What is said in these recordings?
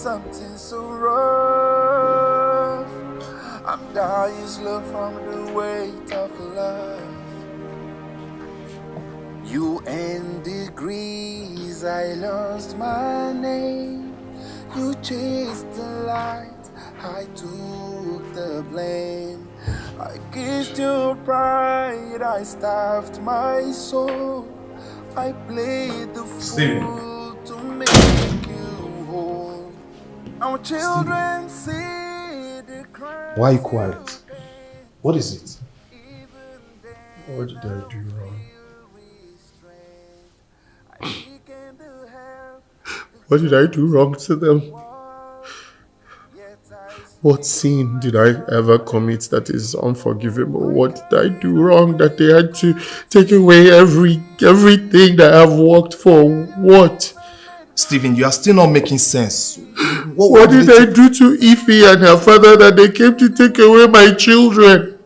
something so rough. I'm dying slow from the weight of love. You and degrees, I lost my name. You chased the light, I took the blame. I kissed your pride, I starved my soul. I played the fool to make you whole. Our children see the crime. Why are you quiet? What is it? What did I do wrong? What did I do wrong to them? What sin did I ever commit that is unforgivable? What did I do wrong that they had to take away everything that I've worked for? What? Stephen, you are still not making sense. What did I do to Ify and her father that they came to take away my children?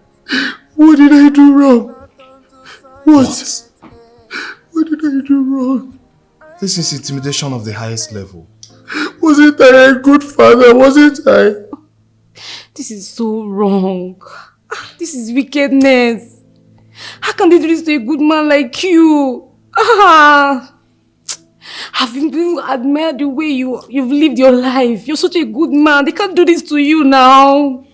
What did I do wrong? What? What did I do wrong? This is intimidation of the highest level. Wasn't I a good father? Wasn't I? This is so wrong. This is wickedness. How can they do this to a good man like you? I've been admired the way you've lived your life. You're such a good man. They can't do this to you now.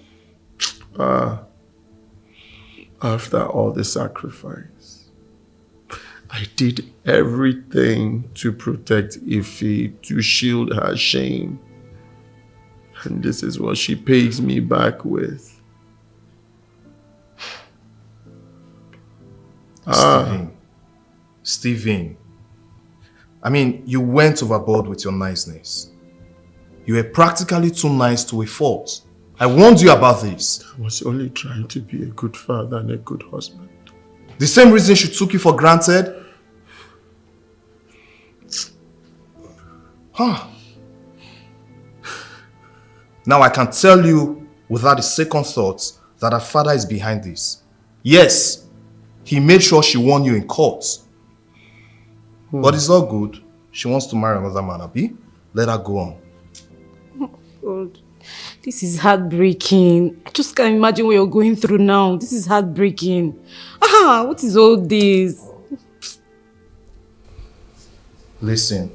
After all the sacrifice, I did everything to protect Ify, to shield her shame. And this is what she pays me back with. Stephen. I mean, you went overboard with your niceness. You were practically too nice to a fault. I warned you about this. I was only trying to be a good father and a good husband. The same reason she took you for granted? Now I can tell you without a second thought that her father is behind this. Yes, he made sure she won you in court. But it's all good. She wants to marry another man, Abi. Let her go on. God, this is heartbreaking. I just can't imagine what you're going through now. This is heartbreaking. What is all this? Listen,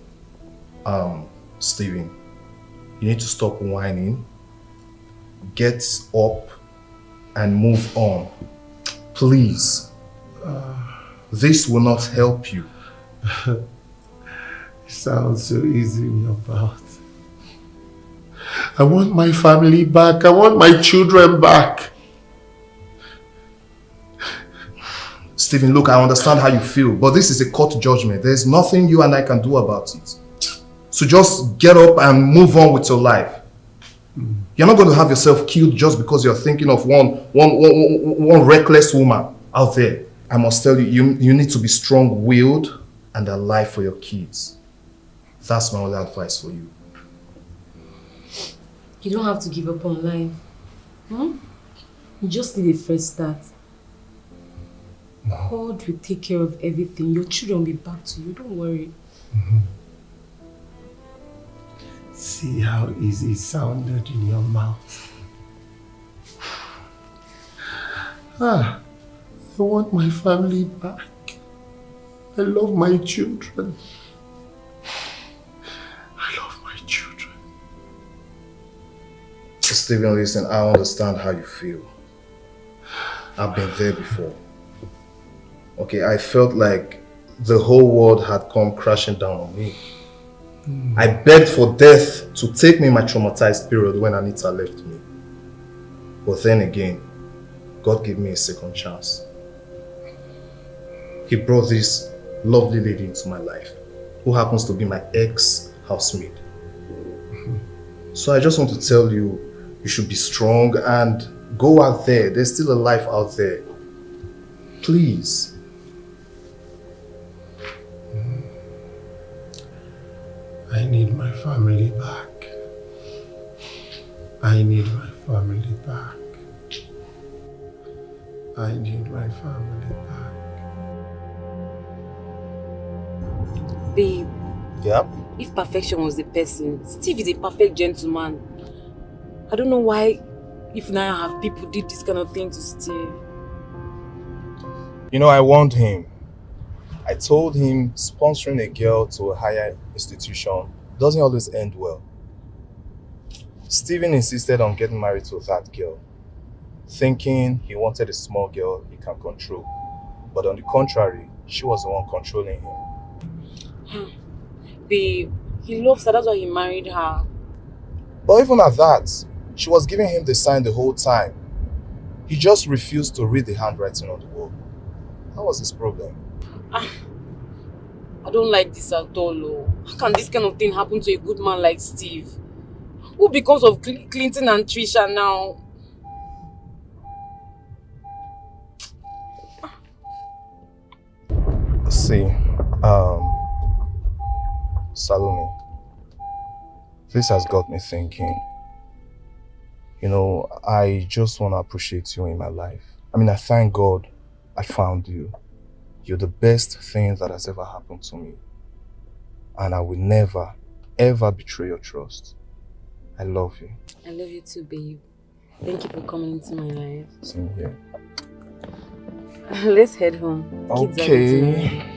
Stephen, you need to stop whining, get up, and move on. Please. This will not help you. It sounds so easy in your mouth. I want my family back. I want my children back. Stephen, look, I understand how you feel, but this is a court judgment. There's nothing you and I can do about it. So just get up and move on with your life. You're not going to have yourself killed just because you're thinking of one reckless woman out there. I must tell you, you need to be strong-willed and alive for your kids. That's my only advice for you. You don't have to give up on life. You just need a fresh start. God will take care of everything. Your children will be back to you. Don't worry. See how easy it sounded in your mouth. I want my family back. I love my children. I love my children. Stephen, listen, I understand how you feel. I've been there before. Okay, I felt like the whole world had come crashing down on me. I begged for death to take me my traumatized period when Anita left me. But then again, God gave me a second chance. He brought this lovely lady into my life, who happens to be my ex-housemaid. So I just want to tell you, you should be strong and go out there. There's still a life out there. Please. I need my family back. I need my family back. I need my family back. Babe. Yeah? If perfection was the person, Steve is a perfect gentleman. I don't know why, if now I have people did this kind of thing to Steve. You know, I warned him. I told him sponsoring a girl to a higher institution doesn't always end well. Steven insisted on getting married to that girl, thinking he wanted a small girl he can control. But on the contrary, she was the one controlling him. Babe, he loves her, that's why he married her. But even at that, she was giving him the sign the whole time. He just refused to read the handwriting on the wall. That was his problem. I don't like this at all. How can this kind of thing happen to a good man like Steve? Who becomes of Clinton and Trisha now? See, Salome, this has got me thinking. You know, I just want to appreciate you in my life. I mean, I thank God I found you. You're the best thing that has ever happened to me. And I will never, ever betray your trust. I love you. I love you too, babe. Thank you for coming into my life. Same here. Let's head home. Kids are getting Okay. ready.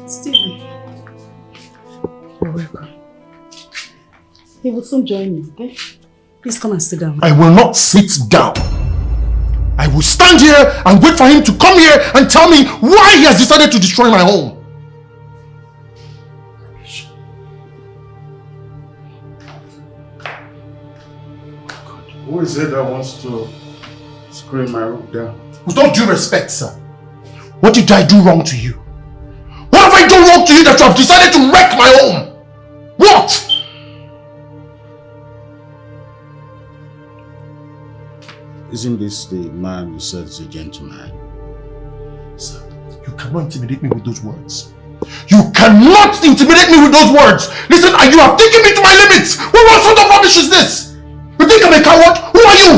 Stephen. You're welcome. He will soon join me, okay? Please come and sit down. I will not sit down. I will stand here and wait for him to come here and tell me why he has decided to destroy my home. Who is it that wants to scream my room down? With all due respect, sir, what did I do wrong to you? What have I done wrong to you that you have decided to wreck my home? What? Isn't this the man you said is a gentleman? Sir, you cannot intimidate me with those words. You cannot intimidate me with those words. Listen, you have taken me to my limits. What sort of rubbish is this? You think I'm a coward? Who are you?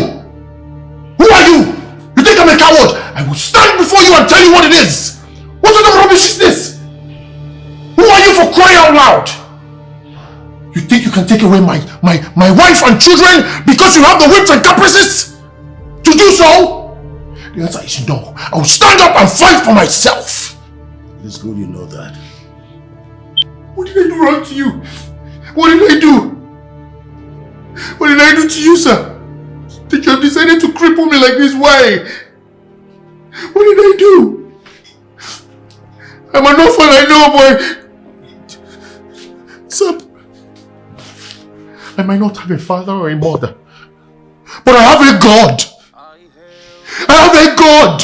Who are you? You think I'm a coward? I will stand before you and tell you what it is. What sort of rubbish is this? Who are you for crying out loud? You think you can take away my wife and children because you have the whips and caprices to do so? The answer is no. I will stand up and fight for myself. It's good you know that. What did I do wrong to you? What did I do? What did I do to you, sir? That you have decided to cripple me like this? Why? What did I do? I'm an orphan, I know, but... Sir, I might not have a father or a mother, but I have a God. I have a God.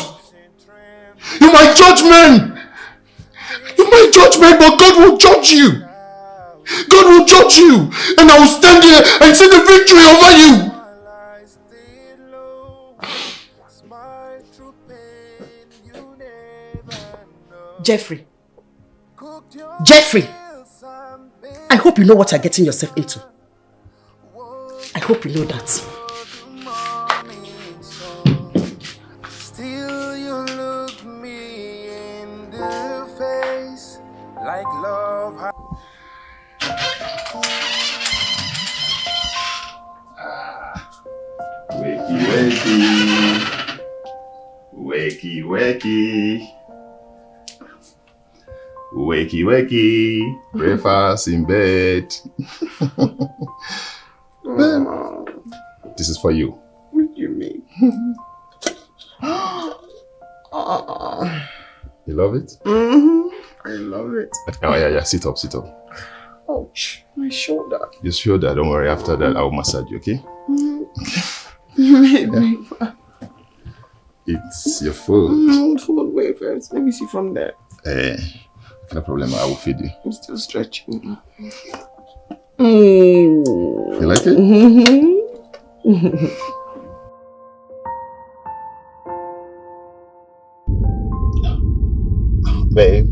You're my judgment. You're my judgment, but God will judge you. God will judge you, and I will stand here and see the victory over you. Jeffrey. Jeffrey! I hope you know what you're getting yourself into. I hope you know that. Still you look me in the face like love. Wakey, wakey. Wakey, wakey. Wakey, wakey. Breakfast in bed. This is for you. What do you mean? You love it? I love it. Oh, yeah. Sit up, sit up. Ouch, my shoulder. Your shoulder, don't worry. After that, I'll massage you, okay? You made breakfast. It's your food. Food, wait first. Let me see from there. No problem. I will feed you. I'm still stretching. You like it? Babe,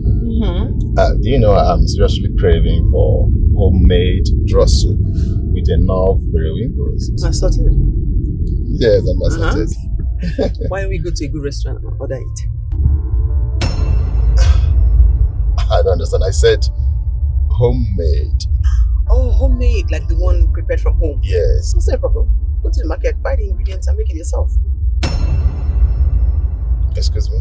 do you know I'm seriously craving for homemade draw soup with enough periwinkles. Assorted. Yes, I'm assorted. Why don't we go to a good restaurant and order it? I don't understand. I said homemade. Oh, homemade, like the one prepared from home. Yes. That's no problem. Go to the market, buy the ingredients and make it yourself. Excuse me?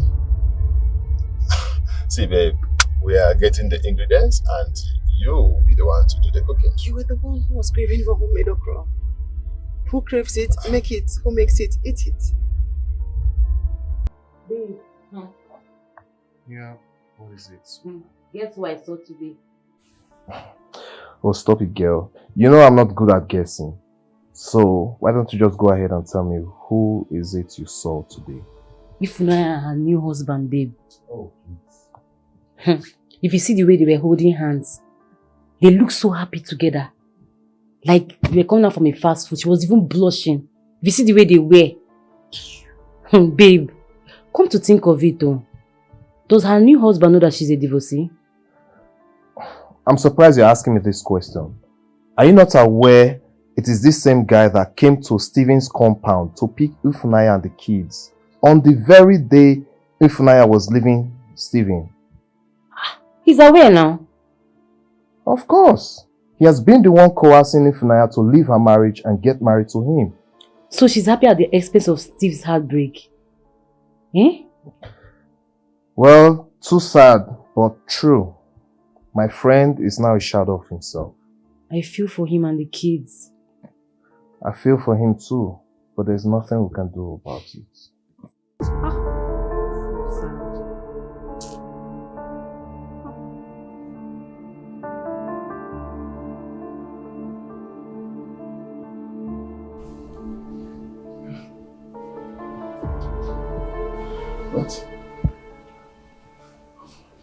See, babe, we are getting the ingredients and you will be the one to do the cooking. You were the one who was craving for homemade okra. Who craves it, make it. Who makes it, eat it. Babe. Yeah, what is it? Guess what I saw today? Oh, stop it, girl. You know I'm not good at guessing. So, why don't you just go ahead and tell me who is it you saw today? Ifunanya and her new husband, babe. Oh, please. If you see the way they were holding hands, they look so happy together. Like they were coming out from a fast food. She was even blushing. If you see the way they wear. Babe, come to think of it though. Does her new husband know that she's a divorcee? I'm surprised you're asking me this question. Are you not aware it is this same guy that came to Stephen's compound to pick Ifunanya and the kids on the very day Ifunanya was leaving Stephen? He's aware now. Of course. He has been the one coercing Ifunanya to leave her marriage and get married to him. So she's happy at the expense of Steve's heartbreak. Eh? Well, too sad, but true. My friend is now a shadow of himself. I feel for him and the kids. I feel for him too, but there's nothing we can do about it. What?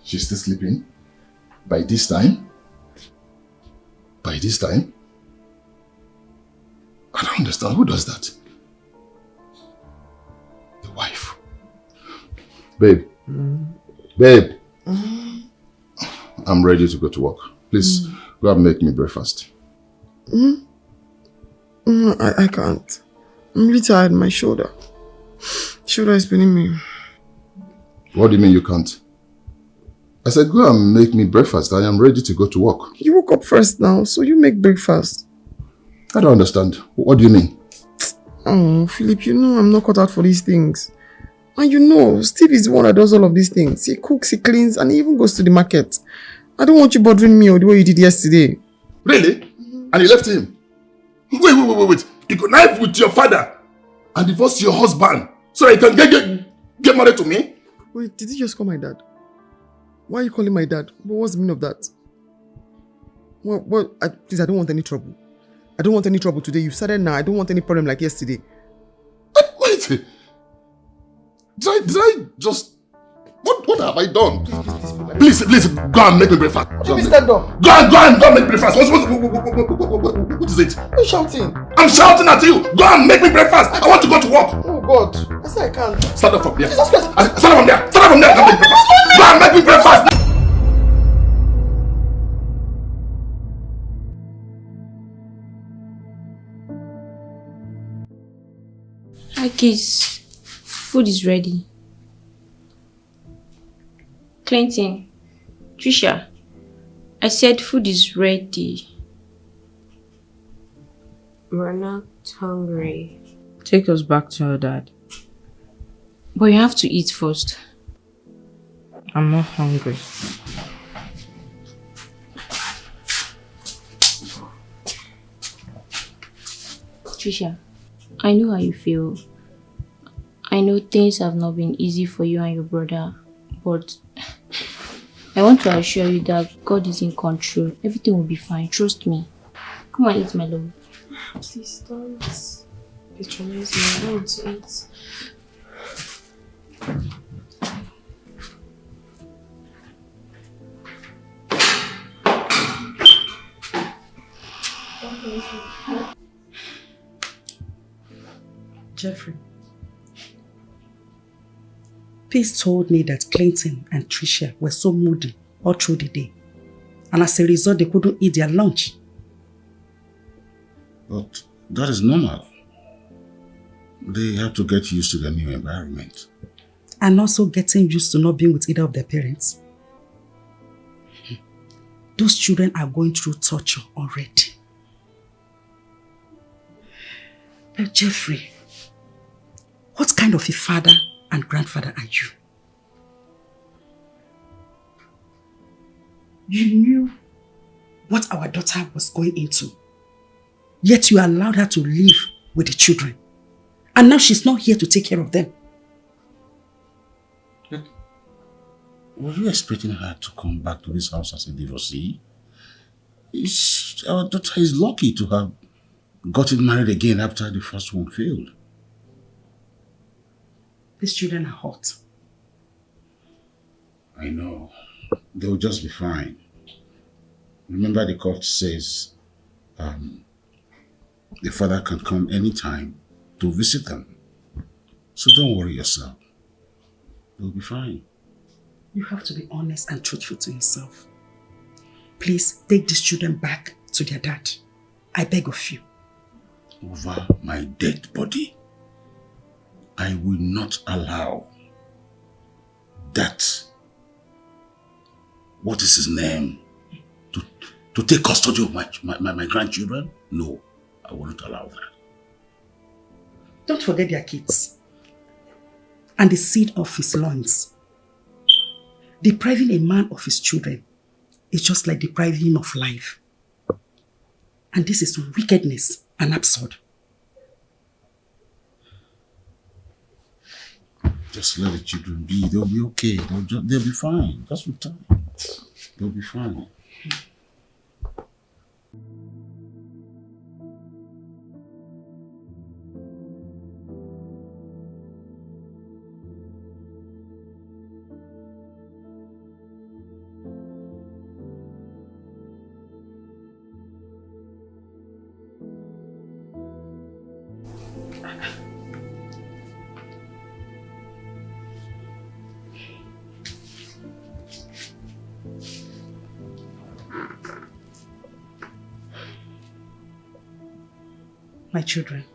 She's still sleeping? By this time? By this time? I don't understand. Who does that? The wife. Babe. Babe. I'm ready to go to work. Please, go and make me breakfast. I can't. I'm really tired. My shoulder. Shoulder is paining me. What do you mean you can't? I said, go and make me breakfast. I am ready to go to work. You woke up first now, so you make breakfast. I don't understand. What do you mean? Oh, Philip, you know I'm not cut out for these things. And you know, Steve is the one that does all of these things. He cooks, he cleans, and he even goes to the market. I don't want you bothering me or the way you did yesterday. Really? And you left him? Wait. You connive with your father and divorce your husband so that you can get married to me? Wait, did you just call my dad? Why are you calling my dad? What's the meaning of that? Please, I don't want any trouble. I don't want any trouble today. You started now. I don't want any problem like yesterday. Wait. Did I just... What have I done? Please, go and make me breakfast. Jimmy, stand up. Go and make breakfast. What is it? Why are you shouting? I'm shouting at you. Go and make me breakfast. I want to go to work. Oh God. I said I can't. Stand up from there. Jesus Christ. Stand up from there. Stand up from there. Go and make breakfast. Go and make me breakfast. Hi kids, food is ready. Clinton, Trisha, I said food is ready. We're not hungry. Take us back to your dad. But you have to eat first. I'm not hungry. Trisha, I know how you feel. I know things have not been easy for you and your brother, but I want to assure you that God is in control. Everything will be fine. Trust me. Come and eat, my love. Please don't patronize me. I want to eat. Jeffrey, Peace told me that Clinton and Tricia were so moody all through the day. And as a result, they couldn't eat their lunch. But that is normal. They have to get used to the new environment. And also getting used to not being with either of their parents. Those children are going through torture already. But Jeffrey, what kind of a father and grandfather are you? You knew what our daughter was going into. Yet you allowed her to live with the children. And now she's not here to take care of them. Were you expecting her to come back to this house as a divorcee? Our daughter is lucky to have gotten married again after the first one failed. These children are hot. I know. They'll just be fine. Remember, the court says the father can come anytime to visit them. So don't worry yourself. They'll be fine. You have to be honest and truthful to yourself. Please take these children back to their dad. I beg of you. Over my dead body, I will not allow that, what is his name, to take custody of my grandchildren. No, I will not allow that. Don't forget their kids and the seed of his loins. Depriving a man of his children is just like depriving him of life. And this is wickedness and absurd. Just let the children be. They'll be okay. They'll be fine. Just with time. They'll be fine. My children,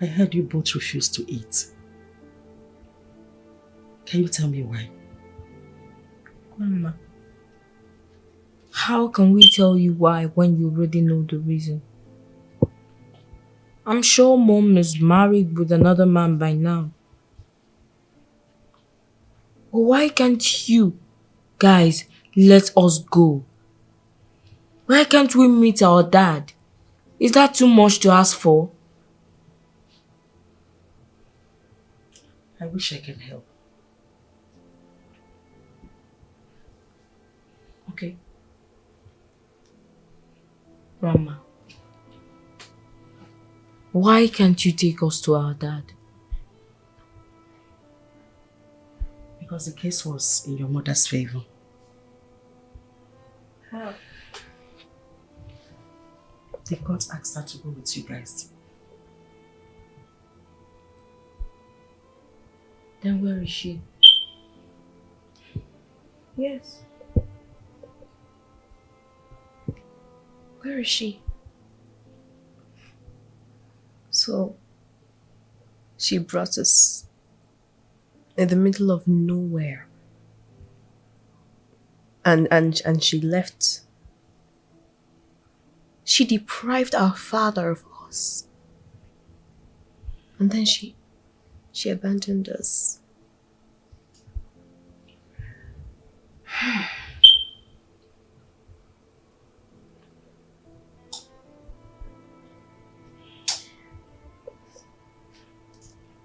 I heard you both refuse to eat. Can you tell me why? Grandma, how can we tell you why when you already know the reason? I'm sure Mom is married with another man by now. But why can't you guys let us go? Why can't we meet our dad? Is that too much to ask for? I wish I can help. Okay. Grandma, why can't you take us to our dad? Because the case was in your mother's favor. How? The court asked her to go with you guys. Then where is she? Yes. Where is she? So, she brought us in the middle of nowhere. And she left. She deprived our father of us. And then she abandoned us.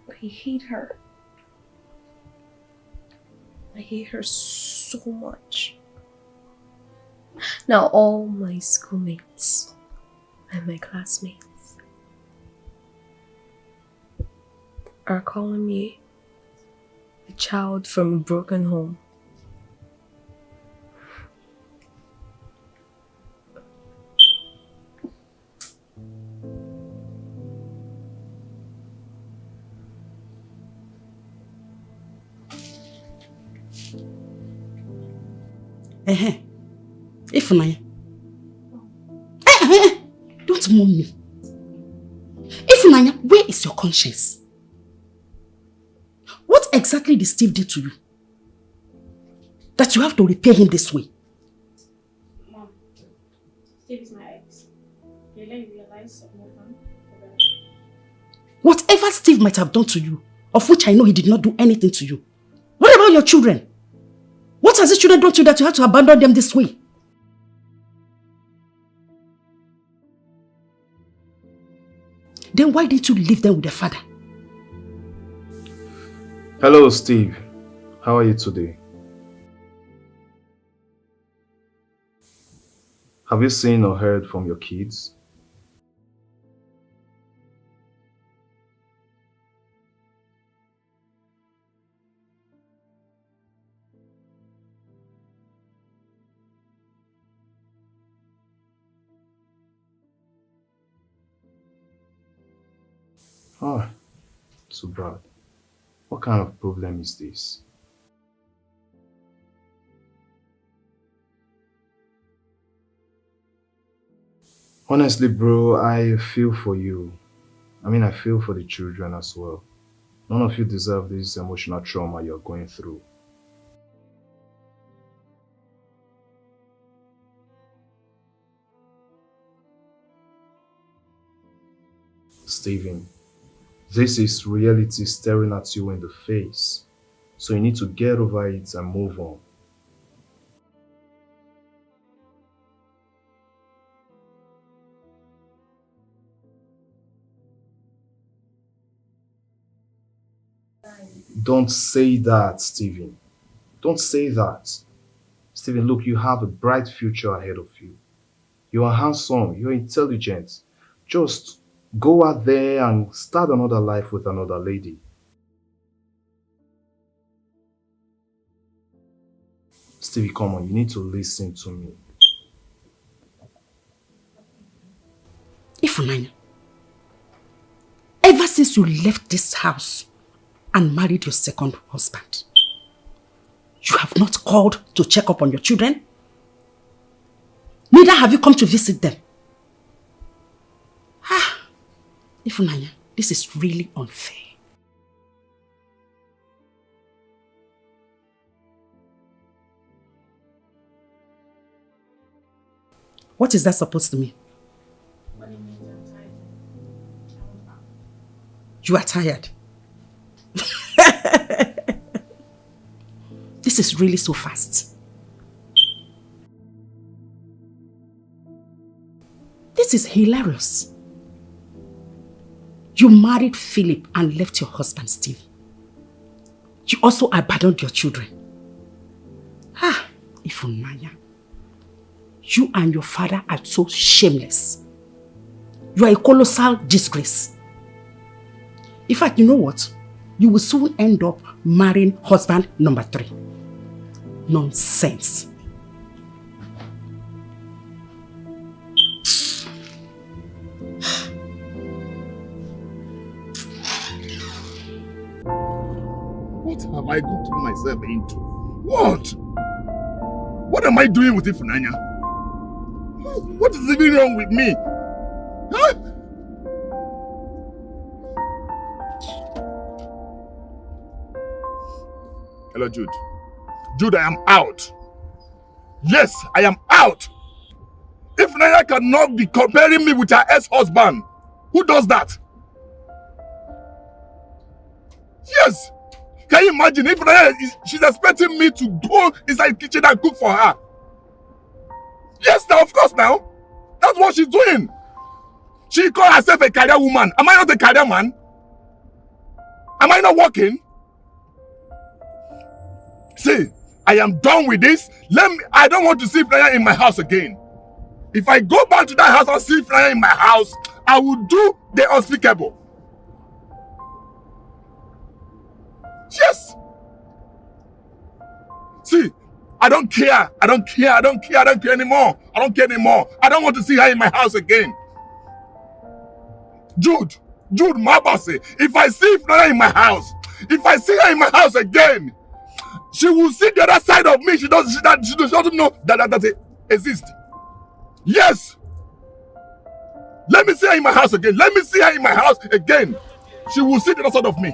I hate her. I hate her so much. Now all my schoolmates and my classmates are calling me a child from a broken home. Ifunanya. Don't mourn me. Ifunanya, where is your conscience? What exactly did Steve do to you? That you have to repay him this way? Mom, Steve is my ex. You let me realize of move on. Whatever Steve might have done to you, of which I know he did not do anything to you, what about your children? What has his children done to you that you have to abandon them this way? Then why didn't you leave them with their father? Hello, Steve. How are you today? Have you seen or heard from your kids? Oh, too bad. What kind of problem is this? Honestly, bro, I feel for you. I feel for the children as well. None of you deserve this emotional trauma you're going through. Steven, this is reality staring at you in the face. So you need to get over it and move on. Don't say that, Steven. Don't say that. Steven, look, you have a bright future ahead of you. You are handsome, you're intelligent. Just go out there and start another life with another lady. Stevie, come on, you need to listen to me. Ifunanya, ever since you left this house and married your second husband, you have not called to check up on your children. Neither have you come to visit them. Ifunanya, this is really unfair. What is that supposed to mean? You are tired. This is really so fast. This is hilarious. You married Philip and left your husband, Steve. You also abandoned your children. Ifunanya. You and your father are so shameless. You are a colossal disgrace. In fact, you know what? You will soon end up marrying husband number 3. Nonsense. What have I gotten myself into? What? What am I doing with Ifunanya? What is even wrong with me? Huh? Hello, Jude. Jude, I am out. Yes, I am out. Ifunanya cannot be comparing me with her ex-husband. Who does that? Yes. Can you imagine if she's expecting me to go inside the kitchen and cook for her? Yes, now, of course, now. That's what she's doing. She calls herself a career woman. Am I not a career man? Am I not working? See, I am done with this. I don't want to see Ifunanya in my house again. If I go back to that house and see Ifunanya in my house, I will do the unspeakable. Yes. See, I don't care. I don't care. I don't care. I don't care anymore. I don't care anymore. I don't want to see her in my house again. Jude, Mabase, if I see Ifunanya in my house, if I see her in my house again, She will see the other side of me. She doesn't know that it exists. Yes. Let me see her in my house again. Let me see her in my house again. She will see the other side of me.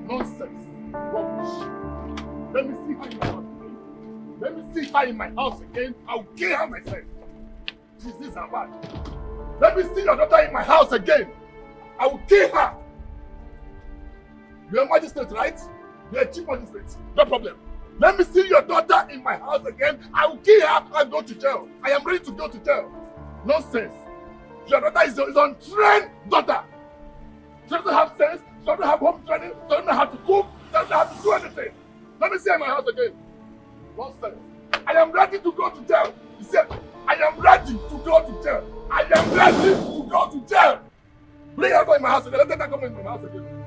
Nonsense. Rubbish. Let me see her in my house again. Let me see her in my house again. I'll kill her myself. She's this and bad. Let me see your daughter in my house again. I will kill her. You're a magistrate, right? You're a chief magistrate. No problem. Let me see your daughter in my house again. I will kill her and go to jail. I am ready to go to jail. Nonsense. Your daughter is an untrained daughter. She doesn't have sense. She doesn't have home training. She doesn't know how to cook. She doesn't know how to do anything. Let me see her in my house again. Nonsense. I am ready to go to jail. You said, I am ready to go to jail. I am ready to go to jail. Bring her in my house again. Let her come in my house again.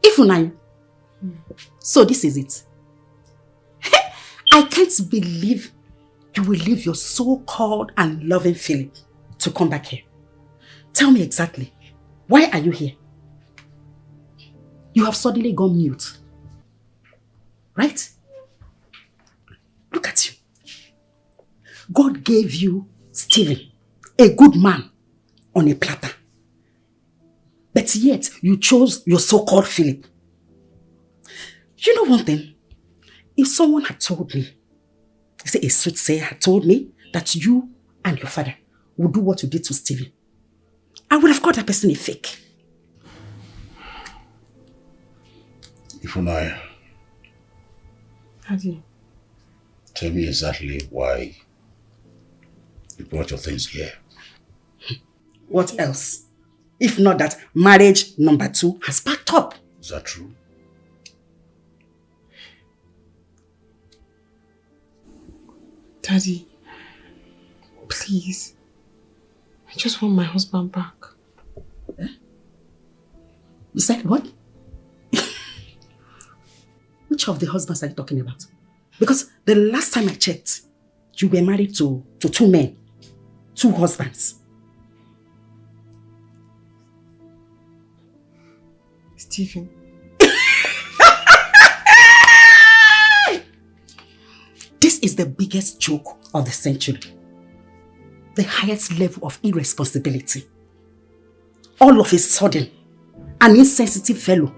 Ifunanya. So this is it. I can't believe you will leave your so-called and loving Philip to come back here. Tell me exactly, why are you here? You have suddenly gone mute. Right? Look at you. God gave you Stephen, a good man, on a platter. But yet, you chose your so-called Philip. You know one thing? If someone had told me, say a soothsayer had told me that you and your father would do what you did to Stephen, I would have called that person a fake. Ifunanya, Daddy. Tell me exactly why you brought your things here. What else? If not that marriage number 2 has packed up. Is that true? Daddy, please. I just want my husband back. You said what? Which of the husbands are you talking about? Because the last time I checked, you were married to 2 men, 2 husbands. Stephen. This is the biggest joke of the century. The highest level of irresponsibility. All of a sudden, an insensitive fellow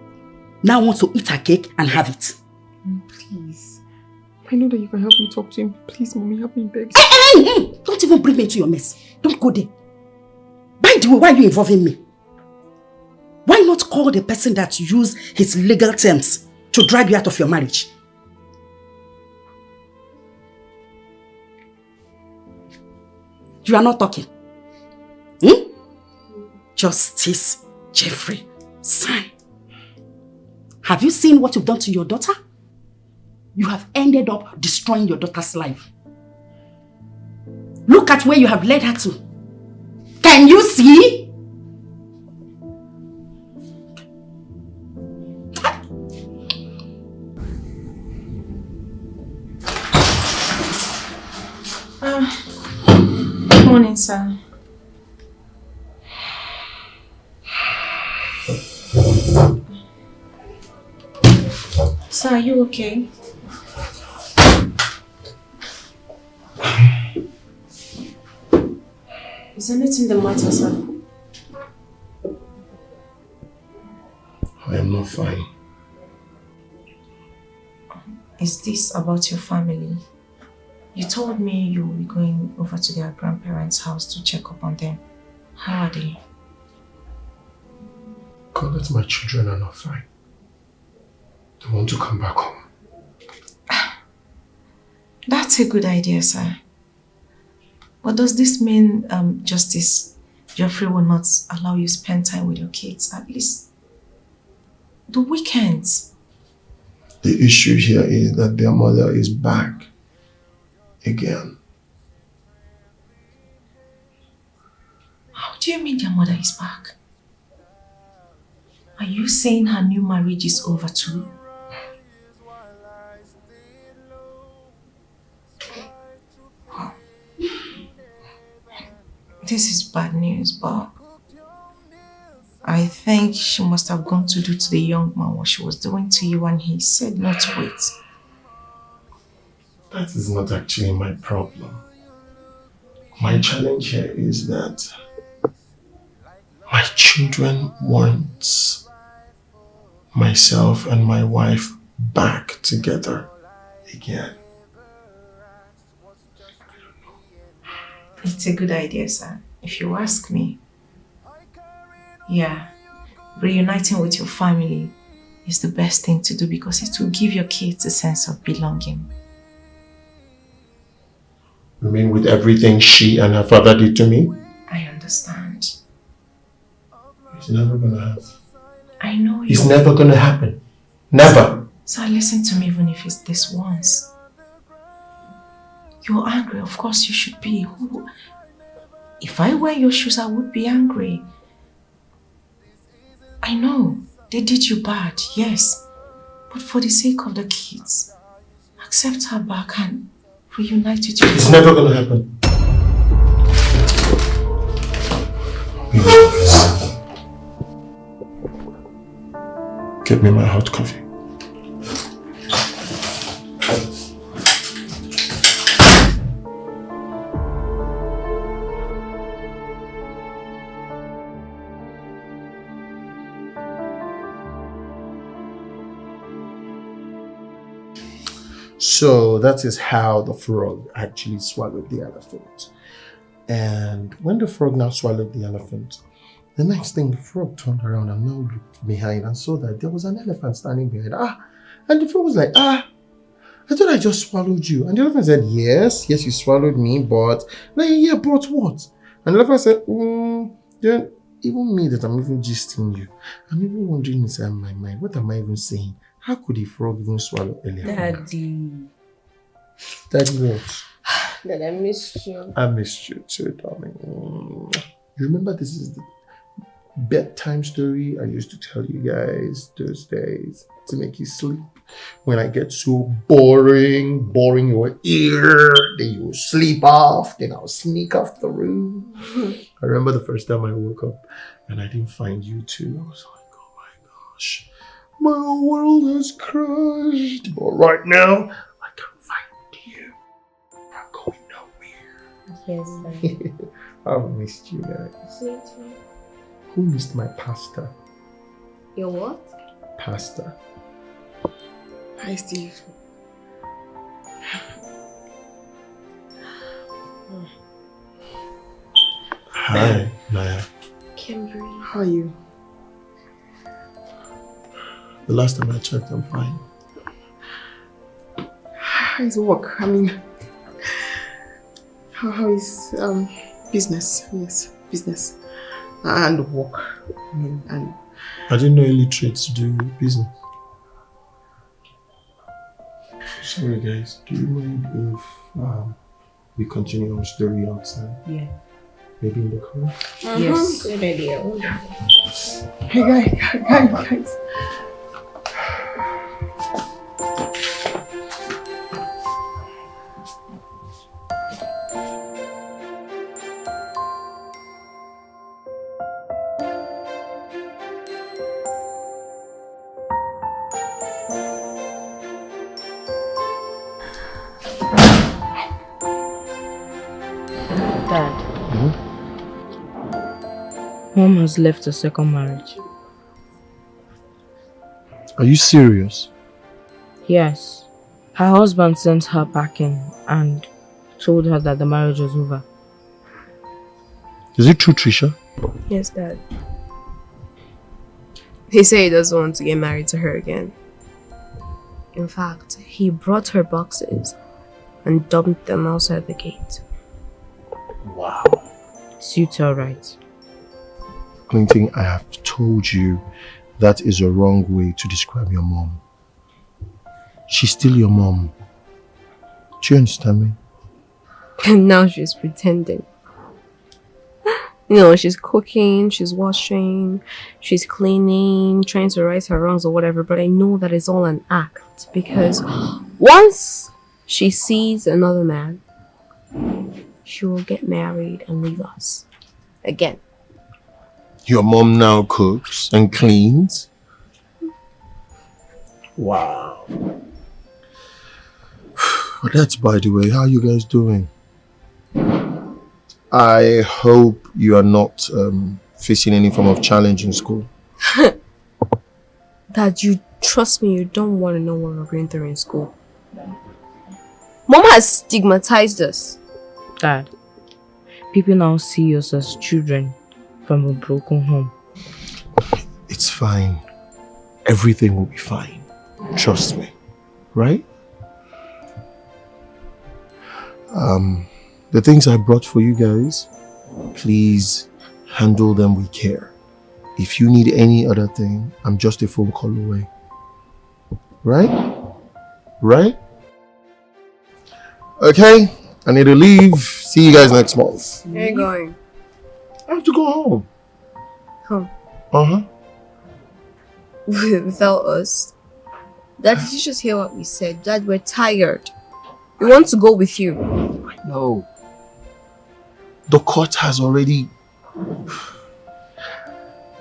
now wants to eat a cake and have it. Please. I know that you can help me talk to him. Please, Mommy, help me beg. Hey! Don't even bring me into your mess. Don't go there. By the way, why are you involving me? Why not call the person that used his legal terms to drag you out of your marriage? You are not talking. Justice Jeffrey, sign. Have you seen what you've done to your daughter? You have ended up destroying your daughter's life. Look at where you have led her to. Can you see? Good morning, sir. Sir, are you okay? Is anything the matter, sir? I am not fine. Is this about your family? You told me you will be going over to their grandparents' house to check up on them. How are they? God, that my children are not fine. They want to come back home. That's a good idea, sir. But does this mean Justice Geoffrey will not allow you to spend time with your kids? At least the weekends. The issue here is that their mother is back again. How do you mean their mother is back? Are you saying her new marriage is over too? Wow. This is bad news, but I think she must have gone to do to the young man what she was doing to you and he said not to wait. That is not actually my problem. My challenge here is that my children want myself and my wife back together again. It's a good idea, sir, if you ask me. Yeah, reuniting with your family is the best thing to do because it will give your kids a sense of belonging. You mean with everything she and her father did to me? I understand. It's never gonna happen. I know you. It's never gonna happen. Never. Sir, listen to me even if it's this once. You're angry, of course you should be. If I were in your shoes, I would be angry. I know, they did you bad, yes. But for the sake of the kids, accept her back and reunite with your It's never gonna happen. Get me my hot coffee. So that is how the frog actually swallowed the elephant. And when the frog now swallowed the elephant, the next thing the frog turned around and now looked behind and saw that there was an elephant standing behind. And the frog was like, I thought I just swallowed you. And the elephant said, yes, you swallowed me, but like, yeah, but what? And the elephant said, then even me that I'm even gisting you, I'm even wondering inside my mind, what am I even saying? How could a frog even swallow an elephant? Daddy what? Dad, I missed you. I missed you too, darling. You remember this is the bedtime story I used to tell you guys those days to make you sleep? When I get so boring your ear, then you will sleep off, then I'll sneak off the room. I remember the first time I woke up and I didn't find you too. I was like, oh my gosh, my whole world has crashed. But right now, I can't find you. I'm going nowhere. Yes, I've missed you guys. Me too. Who missed my pasta? Your what? Pasta. Hi, Steve. Hi, Naya. Kimberly. How are you? The last time I checked, I'm fine. How's work? I mean, how is business? Yes, business and work. I mean, and I didn't know illiterates do business. Sorry guys, do you mind if we continue our story outside? Yeah. Maybe in the car? Yes. Good idea. Hey guys. Mom has left a second marriage. Are you serious? Yes. Her husband sent her packing and told her that the marriage was over. Is it true, Trisha? Yes, Dad. He said he doesn't want to get married to her again. In fact, he brought her boxes and dumped them outside the gate. Wow. Suits her right. Clinton, I have told you that is a wrong way to describe your mom. She's still your mom. Do you understand me? And now she's pretending. You know, she's cooking, she's washing, she's cleaning, trying to right her wrongs or whatever, but I know that it's all an act because once she sees another man, she will get married and leave us. Again. Your mom now cooks and cleans? Wow. But that's by the way, how are you guys doing? I hope you are not facing any form of challenge in school. Dad, you trust me, you don't want to know what we're going through in school. Mom has stigmatized us. Dad, people now see us as children from a broken home. It's fine. Everything will be fine. Trust me. Right? The things I brought for you guys, please handle them with care. If you need any other thing, I'm just a phone call away. Right? Right? Okay, I need to leave. See you guys next month. Where are you going? I have to go home. Home? Uh-huh. Without us. Dad, did you just hear what we said? Dad, we're tired. We want to go with you. I know. The court has already...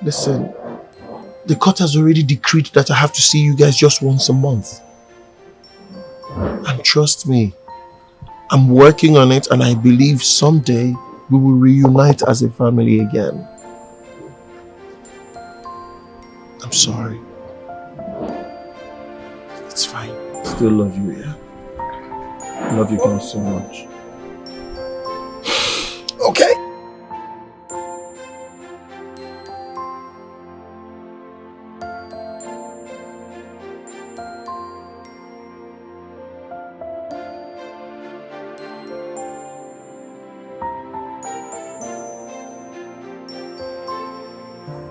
Listen, the court has already decreed that I have to see you guys just once a month. And trust me, I'm working on it and I believe someday we will reunite as a family again. I'm sorry. It's fine. Still love you, yeah? Love you guys so much. Okay.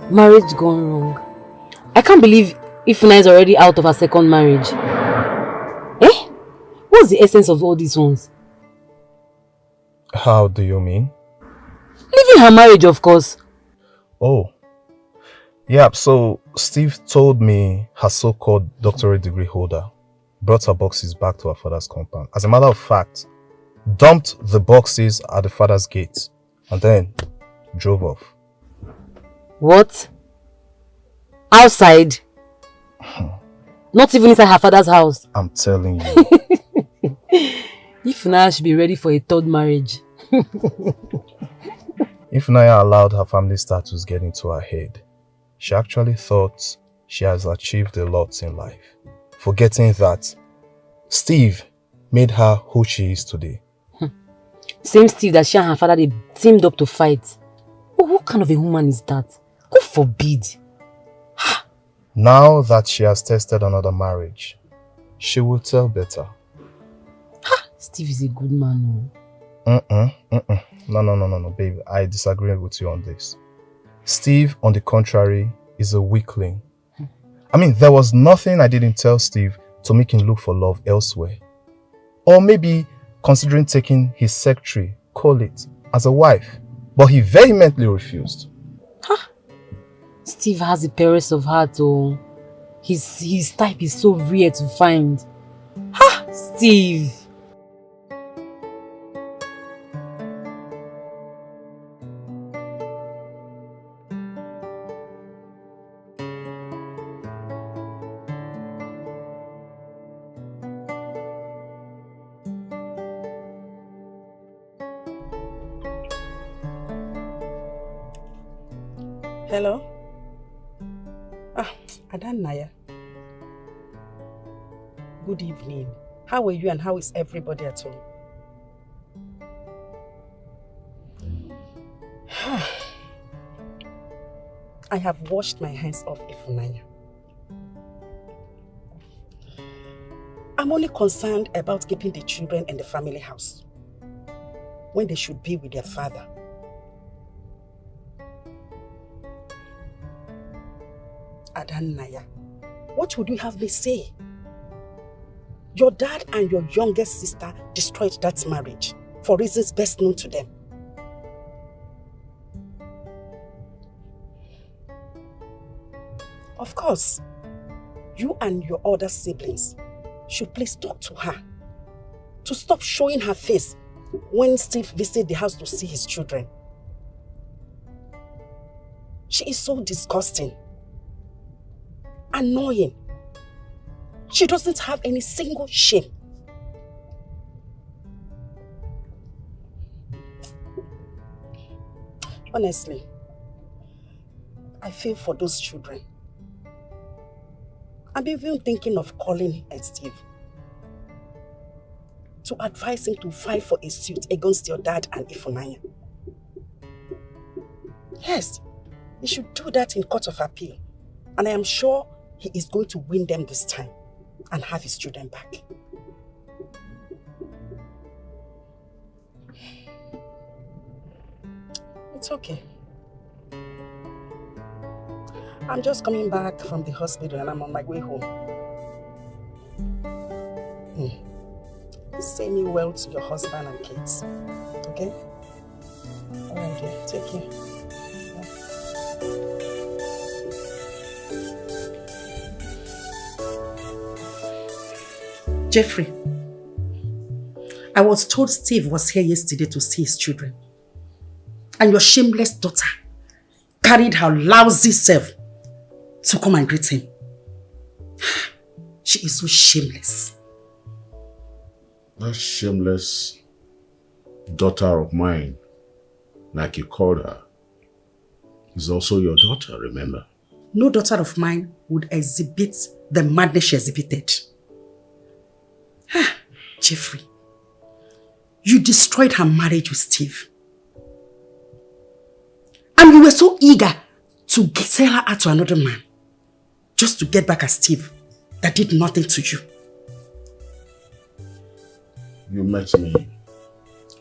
Marriage gone wrong. I can't believe Ifuna is already out of her second marriage. Eh? What's the essence of all these ones? How do you mean? Leaving her marriage, of course. Oh. Yeah, so Steve told me her so-called doctorate degree holder brought her boxes back to her father's compound. As a matter of fact, dumped the boxes at the father's gate and then drove off. What? Outside? Not even inside her father's house? I'm telling you. Ifuna should be ready for a third marriage. Ifuna allowed her family status get into her head. She actually thought she has achieved a lot in life, forgetting that Steve made her who she is today. Same Steve that she and her father they teamed up to fight. Oh, what kind of a woman is that? God forbid. Now that she has tested another marriage, she will tell better. Steve is a good man. No, babe. I disagree with you on this. Steve, on the contrary, is a weakling. I mean, there was nothing I didn't tell Steve to make him look for love elsewhere. Or maybe considering taking his secretary, call it, as a wife. But he vehemently refused. Steve has the purest of heart, oh. His type is so rare to find. Steve. Hello? Adanaya. Good evening. How are you and how is everybody at home? I have washed my hands off Ifunanya. I'm only concerned about keeping the children in the family house. when they should be with their father. Adanaya, what would you have me say? Your dad and your youngest sister destroyed that marriage for reasons best known to them. Of course, you and your other siblings should please talk to her to stop showing her face when Steve visits the house to see his children. She is so disgusting, annoying. She doesn't have any single shame. Honestly, I feel for those children. I'm even thinking of calling Steve to advise him to file for a suit against your dad and Ifunanya. Yes, he should do that in court of appeal. And I am sure he is going to win them this time and have his children back. It's okay. I'm just coming back from the hospital and I'm on my way home. Say me well to your husband and kids, okay? Alright, dear. Take care. Jeffrey, I was told Steve was here yesterday to see his children. And your shameless daughter carried her lousy self to come and greet him. She is so shameless. That shameless daughter of mine, like you called her, is also your daughter, remember? No daughter of mine would exhibit the madness she exhibited. Jeffrey, you destroyed her marriage with Steve. And you were so eager to sell her out to another man just to get back at Steve that did nothing to you. You met me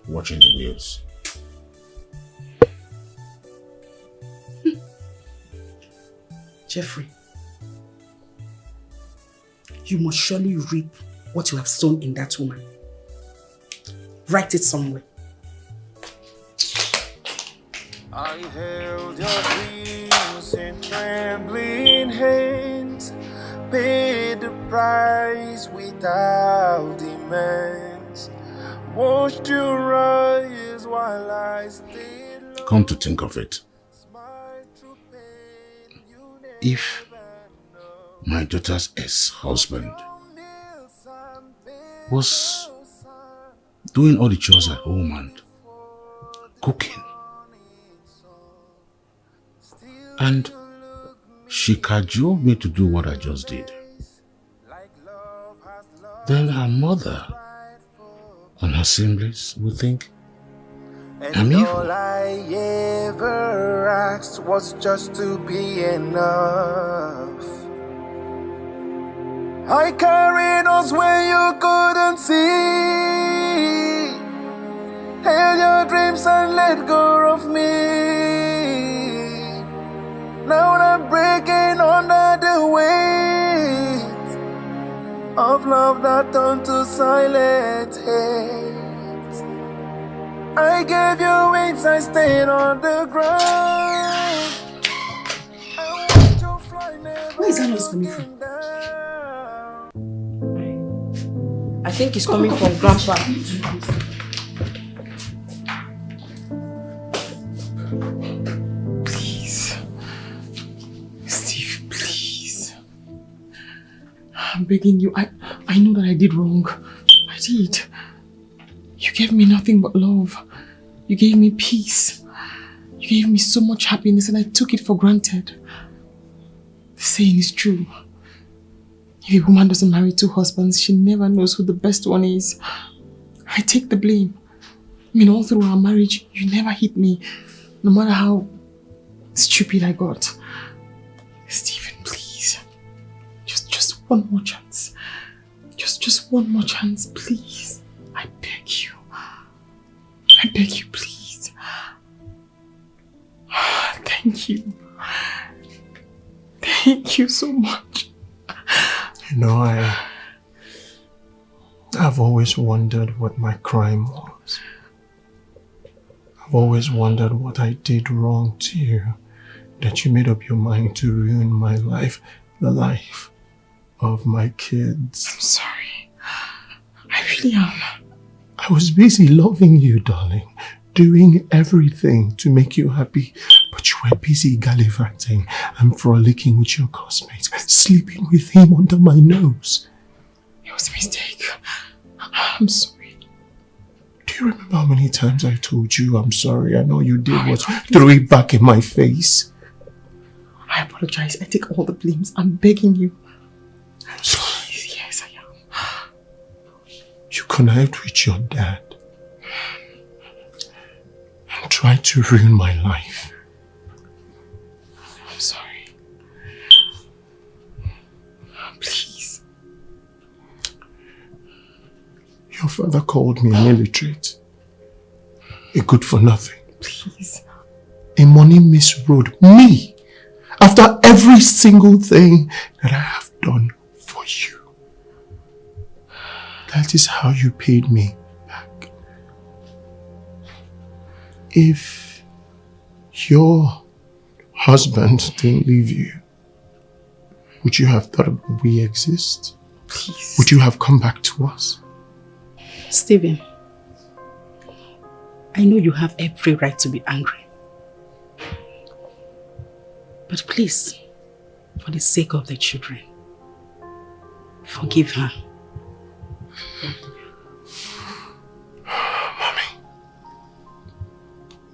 watching the news. Jeffrey, you must surely reap what you have sown in that woman. Write it somewhere. I held your dreams in trembling hands, paid the price without demands, watched you rise while I stayed low. Come to think of it, if my daughter's ex-husband was doing all the chores at home and cooking, and she cajoled me to do what I just did, then her mother and her siblings will think I'm evil. All I ever asked was just to be enough. I carried us where you couldn't see, held your dreams and let go of me. Now I'm breaking under the weight of love that turned to silent hate. I gave you wings, I stayed on the ground. Where is that noise coming from? I think it's coming from Grandpa. Please. Steve, please. I'm begging you. I know that I did wrong. I did. You gave me nothing but love. You gave me peace. You gave me so much happiness and I took it for granted. The saying is true. If a woman doesn't marry two husbands, she never knows who the best one is. I take the blame. I mean, all through our marriage, you never hit me, no matter how stupid I got. Stephen, please. Just one more chance. Just one more chance, please. I beg you. I beg you, please. Thank you. Thank you so much. You know, I've always wondered what my crime was. I've always wondered what I did wrong to you, that you made up your mind to ruin my life, the life of my kids. I'm sorry. I really am. I was busy loving you, darling, doing everything to make you happy, but you were busy gallivanting and frolicking with your classmates, sleeping with him under my nose. It was a mistake. I'm sorry. Do you remember how many times I told you I'm sorry? I know you did was throw it back in my face. I apologize. I take all the blames. I'm begging you. Sorry. Yes, I am. You connived with your dad and tried to ruin my life. I'm sorry. Please. Your father called me an illiterate, a good for nothing. Please. A money misrode me after every single thing that I have done for you. That is how you paid me back. If your husband didn't leave you, would you have thought we exist? Please. Would you have come back to us? Stephen, I know you have every right to be angry. But please, for the sake of the children, forgive her.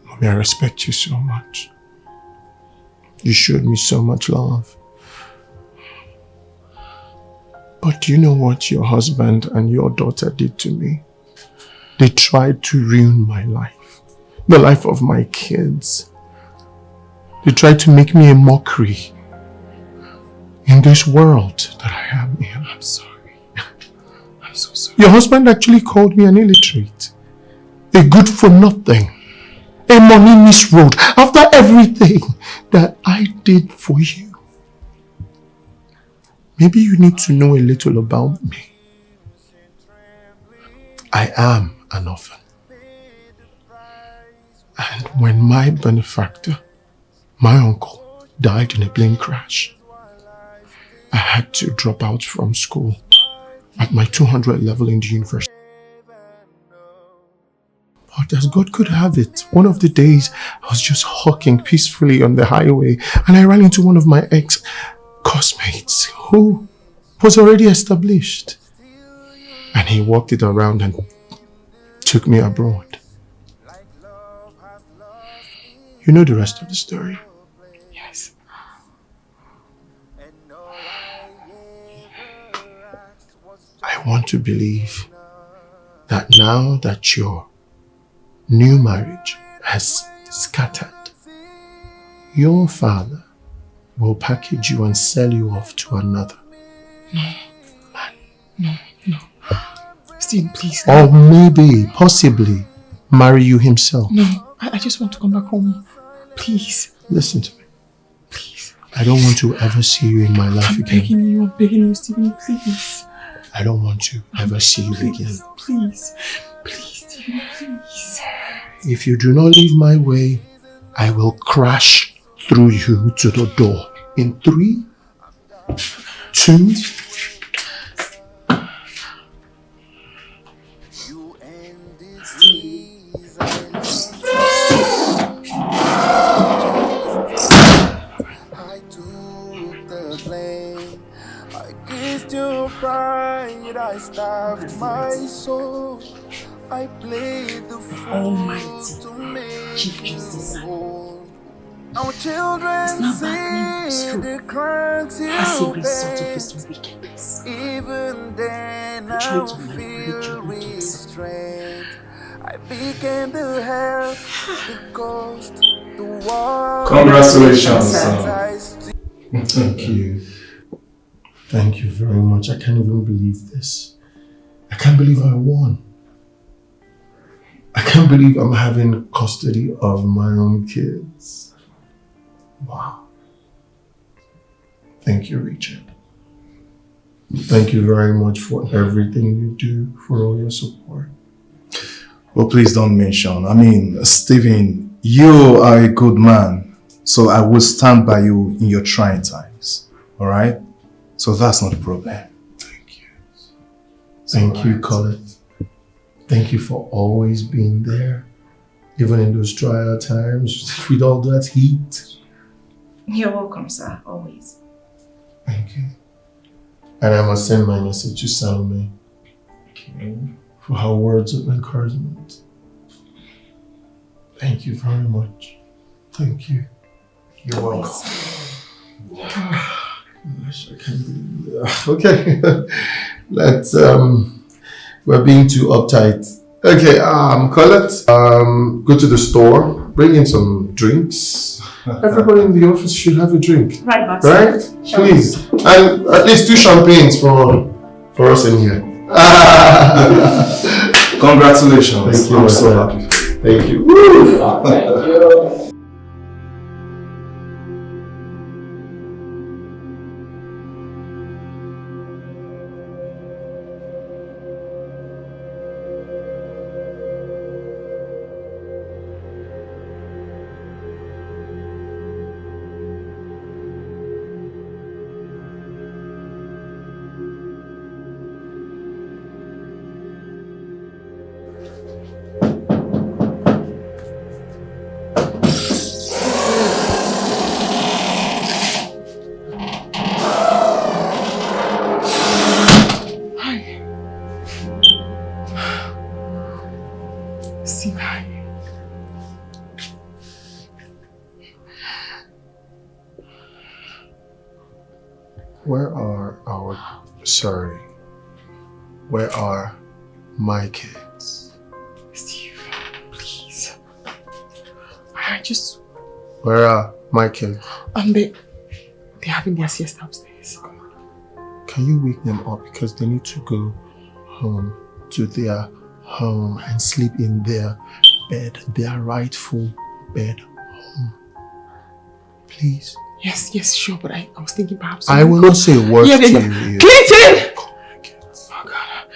Mommy, I respect you so much. You showed me so much love. But do you know what your husband and your daughter did to me? They tried to ruin my life, the life of my kids. They tried to make me a mockery in this world that I am in. I'm sorry. I'm so sorry. Your husband actually called me an illiterate, a good for nothing, a money misrode after everything that I did for you. Maybe you need to know a little about me. I am an orphan. And when my benefactor, my uncle, died in a plane crash, I had to drop out from school at my 200 level in the university. But as God could have it, one of the days I was just hawking peacefully on the highway and I ran into one of my ex-classmates who was already established. And he walked it around and took me abroad. You know the rest of the story. Yes. I want to believe that now that your new marriage has scattered, your father will package you and sell you off to another man. No. Stephen, please. Or maybe, possibly, marry you himself. No, I just want to come back home. Please. Listen to me. Please. I don't want to ever see you in my life again. I'm begging you, Stephen, please. I don't want to ever see you again. Please, Stephen, please. If you do not leave my way, I will crash through you to the door. In 3, 2, I starved my soul. I played the fool to make you whole. Our children see the crimes you made. Even then I feel restrained. I began to help the ghost, the war. Congratulations, son. Thank you. Thank you very much. I can't even believe this. I can't believe I won. I can't believe I'm having custody of my own kids. Wow. Thank you, Richard. Thank you very much for everything you do, for all your support. Well, please don't mention. I mean, Stephen, you are a good man. So I will stand by you in your trying times. All right? So that's not a problem. Thank you. Thank you, Colette. Thank you for always being there. Even in those drier times, with all that heat. You're welcome, sir. Always. Thank you. And I must send my message to Salome. Okay. For her words of encouragement. Thank you very much. Thank you. You're welcome. Gosh, I can't believe that. Okay. Let's we're being too uptight. Okay, Colette, go to the store, bring in some drinks. Everybody in the office should have a drink. Right, boss. Right? Sure. Please. And at least 2 champagnes for us in here. Congratulations. Thank you. I'm so happy. Thank you. Woo! Thank you. Where are my kids? Steve, please. Where are my kids? They're having their siesta upstairs. Can you wake them up because they need to go home to their home and sleep in their bed, their rightful bed home? Please. Yes, sure, but I was thinking perhaps... I will not say a word to you. Clinton! Oh God.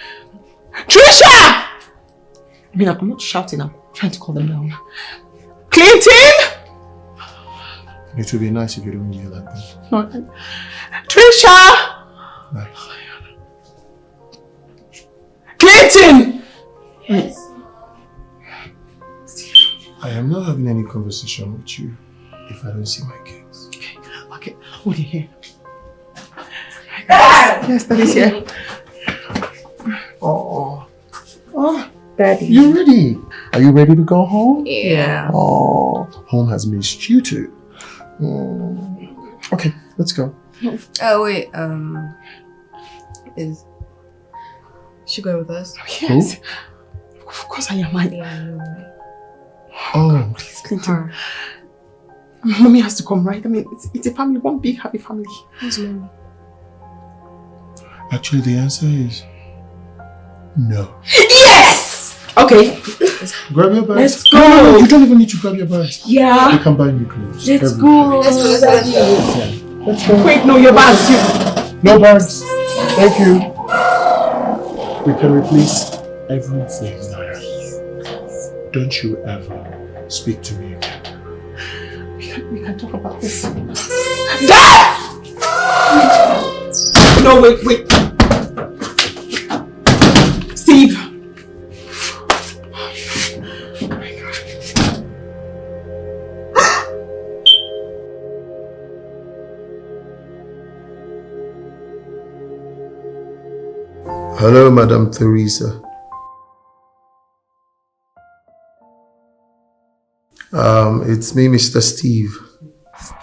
Trisha! I mean, I'm not shouting, I'm trying to call them down. Clinton! It would be nice if you don't yell at me. No, Trisha! Nice. Clinton! Yes. I am not having any conversation with you if I don't see my kids. Okay, hold your hair. Yes, Daddy's here. Oh, Daddy. You ready? Are you ready to go home? Yeah. Oh, home has missed you too. Okay, let's go. Oh wait, is she going with us? Yes. Who? Of course I am. Oh, please, Clinton. Mommy has to come, right? I mean, it's a family, one big happy family. Who's mommy? Actually, the answer is no. Yes! Okay. Grab your bags. Let's go. No, you don't even need to grab your bags. Yeah. You can buy new clothes. Let's go. Let's go. Let's go. Wait, no, your bags. No bags. Thank you. We can replace everything. Don't you ever speak to me again. We can talk about this. Dad! No, wait. Steve! Oh my God. Hello, Madam Teresa. It's me, Mr. Steve.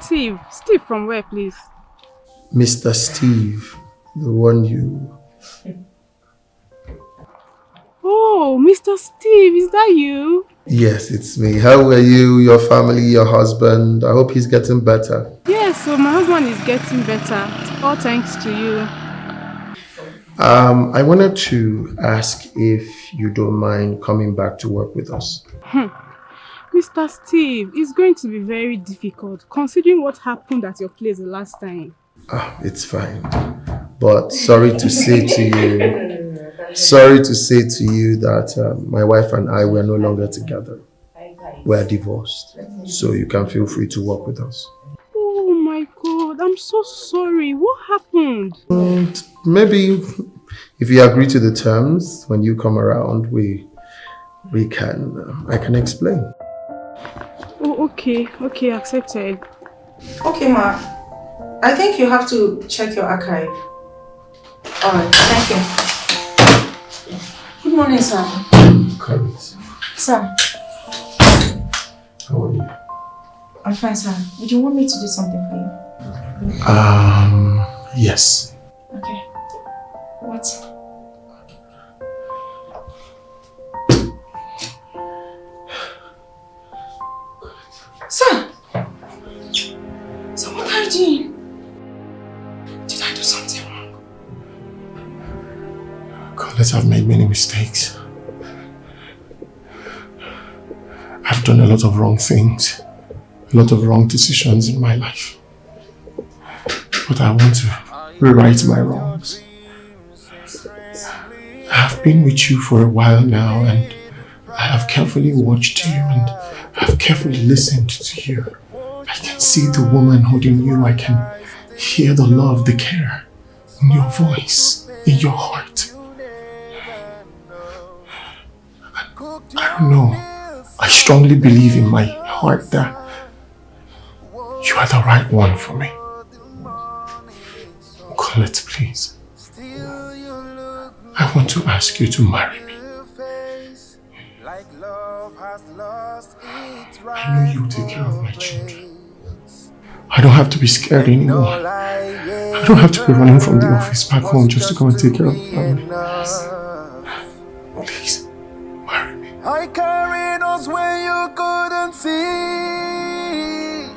Steve? Steve from where, please? Mr. Steve, the one you... Oh, Mr. Steve, is that you? Yes, it's me. How are you, your family, your husband? I hope he's getting better. Yes, so my husband is getting better. All thanks to you. I wanted to ask if you don't mind coming back to work with us. Mr. Steve, it's going to be very difficult considering what happened at your place the last time. It's fine. But sorry to say to you that my wife and I were no longer together. We're divorced. So you can feel free to work with us. Oh my God, I'm so sorry. What happened? Maybe if you agree to the terms, when you come around, I can explain. Oh, okay, accepted. Okay, ma. I think you have to check your archive. Alright, thank you. Good morning, sir. Correct. Sir. How are you? I'm fine, sir. Would you want me to do something for you? Yes. Okay. What? Sir! So what are you doing? Did I do something wrong? Colette, I've made many mistakes. I've done a lot of wrong things, a lot of wrong decisions in my life. But I want to rewrite my wrongs. I've been with you for a while now and I have carefully watched you and I have carefully listened to you. I can see the woman holding you. I can hear the love, the care in your voice, in your heart. I don't know. I strongly believe in my heart that you are the right one for me. Colette, please. I want to ask you to marry me. I know you take care of my children. I don't have to be scared anymore. I don't have to be running from the office back home just to come and take care of the family. Please, marry me. I carried us when you couldn't see.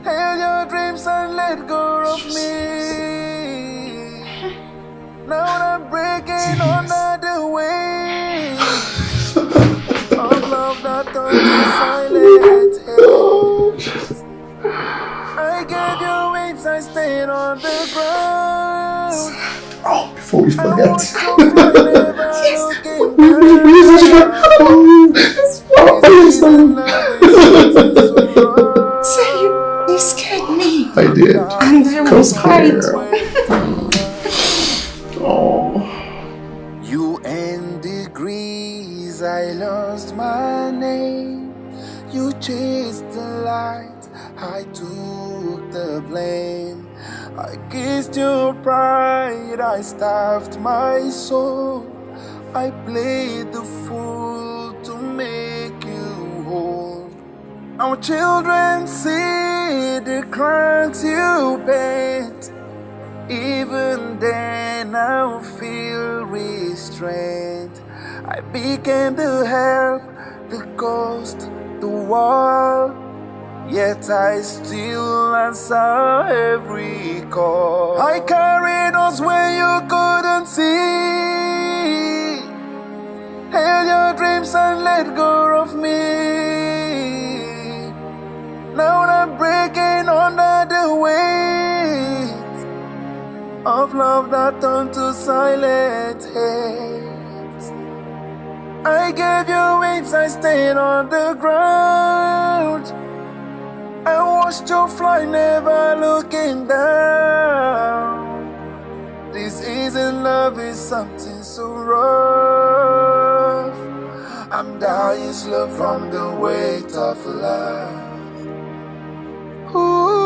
Held your dreams and let go of me. Now I'm breaking under the weight of love that turned to silent hate. I gave you wings, I stayed on the ground. Oh, before we forget. Say you scared me. I did. And I was hurt. Oh. You and degrees, I lost my name. You chased the light, I took the blame. I kissed your pride, I starved my soul. I played the fool to make you whole. Our children see the cracks you paint. Even then I feel restraint. I became the help, the ghost, the wall. Yet I still answer every call. I carried us when you couldn't see. Held your dreams and let go of me. Now I'm breaking under the weight of love that turned to silent hate. I gave you wings, I stayed on the ground. I watched you fly, never looking down. This isn't love, it's something so rough. I'm dying slow from the weight of love. Ooh.